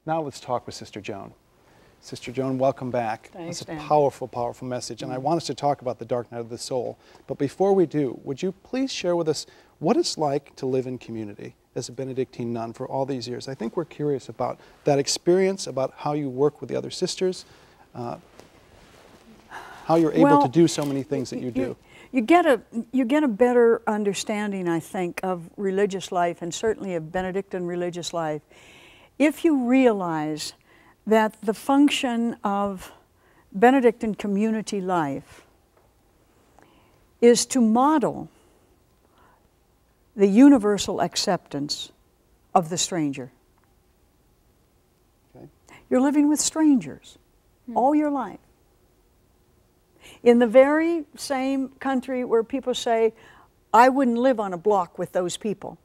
Now let's talk with Sister Joan. Sister Joan, welcome back. Thanks, That's a Dan. powerful, powerful message, and I want us to talk about the dark night of the soul. But before we do, would you please share with us what it's like to live in community as a Benedictine nun for all these years? I think we're curious about that experience, about how you work with the other sisters, how you're able to do so many things that you do. You get a better understanding, I think, of religious life, and certainly of Benedictine religious life, if you realize that the function of Benedictine community life is to model the universal acceptance of the stranger. Okay. You're living with strangers all your life. In the very same country where people say, I wouldn't live on a block with those people.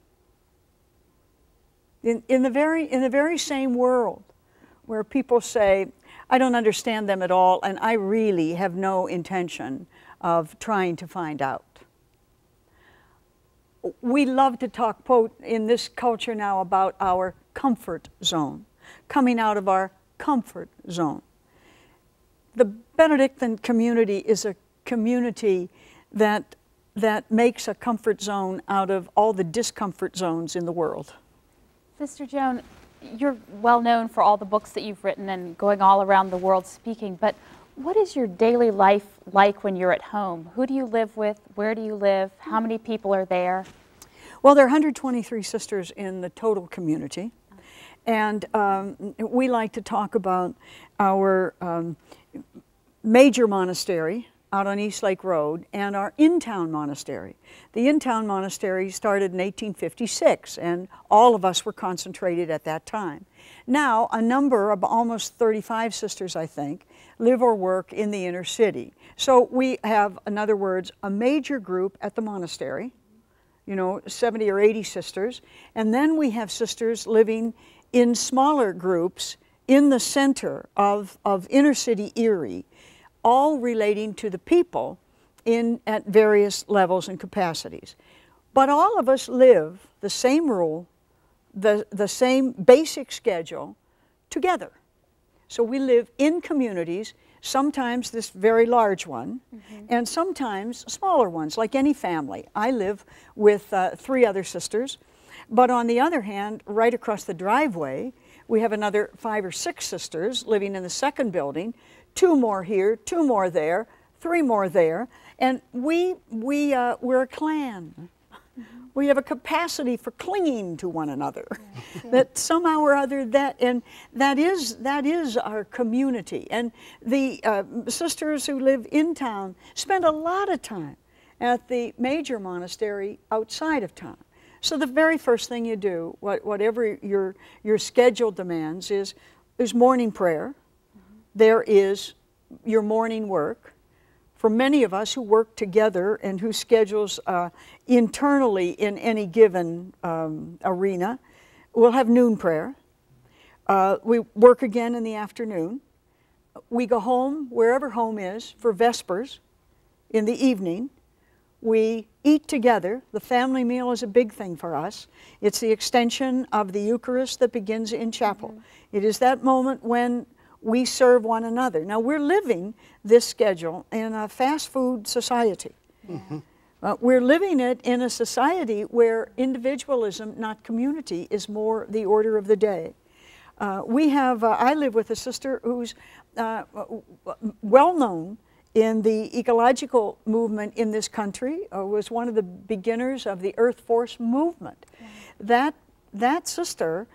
In the very same world where people say, I don't understand them at all, and I really have no intention of trying to find out. We love to talk in this culture now about our comfort zone, coming out of our comfort zone. The Benedictine community is a community that makes a comfort zone out of all the discomfort zones in the world. Sister Joan, you're well known for all the books that you've written and going all around the world speaking, but what is your daily life like when you're at home? Who do you live with? Where do you live? How many people are there? Well, there are 123 sisters in the total community, and we like to talk about our major monastery out on East Lake Road and our in-town monastery. The in-town monastery started in 1856, and all of us were concentrated at that time. Now, a number of almost 35 sisters, I think, live or work in the inner city. So we have, in other words, a major group at the monastery, 70 or 80 sisters, and then we have sisters living in smaller groups in the center of inner city Erie, all relating to the people at various levels and capacities. But all of us live the same rule, the same basic schedule together. So we live in communities, sometimes this very large one, and sometimes smaller ones, like any family. I live with 3 other sisters, but on the other hand, right across the driveway, we have another 5 or 6 sisters living in the second building, 2 more here, 2 more there, 3 more there, and we're a clan. We have a capacity for clinging to one another. That somehow or other that is our community. And the sisters who live in town spend a lot of time at the major monastery outside of town. So the very first thing you do, whatever your schedule demands, is there's morning prayer. There is your morning work. For many of us who work together and whose schedules internally in any given arena, we'll have noon prayer. We work again in the afternoon. We go home, wherever home is, for Vespers in the evening. We eat together. The family meal is a big thing for us. It's the extension of the Eucharist that begins in chapel. It is that moment when we serve one another. Now, we're living this schedule in a fast food society. We're living it in a society where individualism, not community, is more the order of the day. I live with a sister who's well known in the ecological movement in this country, was one of the beginners of the Earth Force movement. That sister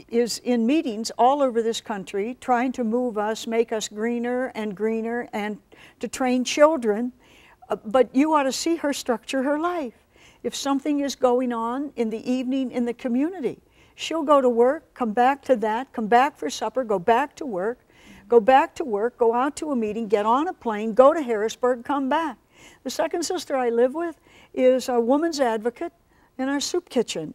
is in meetings all over this country trying to move us, make us greener, and to train children. But you ought to see her structure her life. If something is going on in the evening in the community, she'll go to work, come back to that, come back for supper, go back to work, go out to a meeting, get on a plane, go to Harrisburg, come back. The second sister I live with is a woman's advocate in our soup kitchen.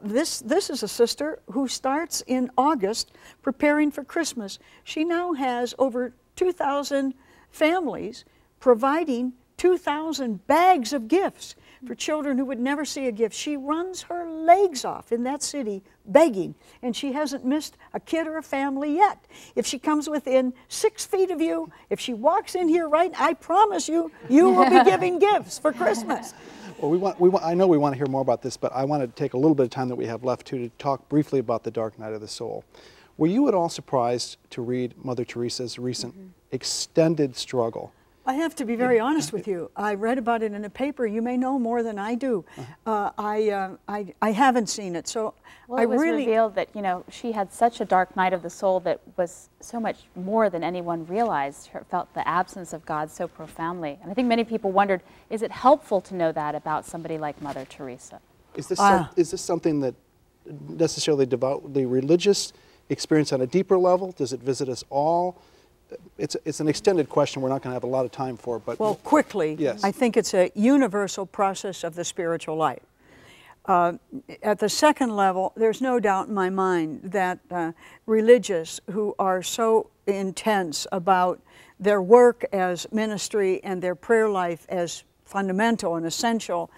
This is a sister who starts in August preparing for Christmas. She now has over 2,000 families providing 2,000 bags of gifts for children who would never see a gift. She runs her legs off in that city begging, and she hasn't missed a kid or a family yet. If she comes within 6 feet of you, if she walks in here right, I promise you, you will be giving gifts for Christmas. Well, I know we want to hear more about this, but I want to take a little bit of time that we have left to talk briefly about the Dark Night of the Soul. Were you at all surprised to read Mother Teresa's recent extended struggle? I have to be very honest with you. I read about it in a paper. You may know more than I do. I haven't seen it, so well, it was revealed that, you know, she had such a dark night of the soul that was so much more than anyone realized. Her felt the absence of God so profoundly, and I think many people wondered: is it helpful to know that about somebody like Mother Teresa? Is this something that necessarily devoutly religious experience on a deeper level? Does it visit us all? It's an extended question we're not going to have a lot of time for, but... Well, quickly, yes. I think it's a universal process of the spiritual life. At the second level, there's no doubt in my mind that religious who are so intense about their work as ministry and their prayer life as fundamental and essential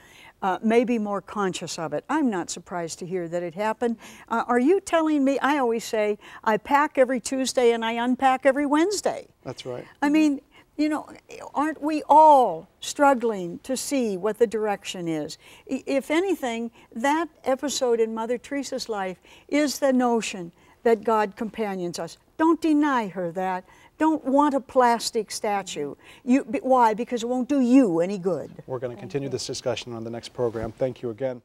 may be more conscious of it. I'm not surprised to hear that it happened. Are you telling me? I always say I pack every Tuesday and I unpack every Wednesday. That's right. I mean, you know, aren't we all struggling to see what the direction is? If anything, that episode in Mother Teresa's life is the notion that God companions us. Don't deny her that. Don't want a plastic statue. Why? Because it won't do you any good. We're going to continue this discussion on the next program. Thank you again.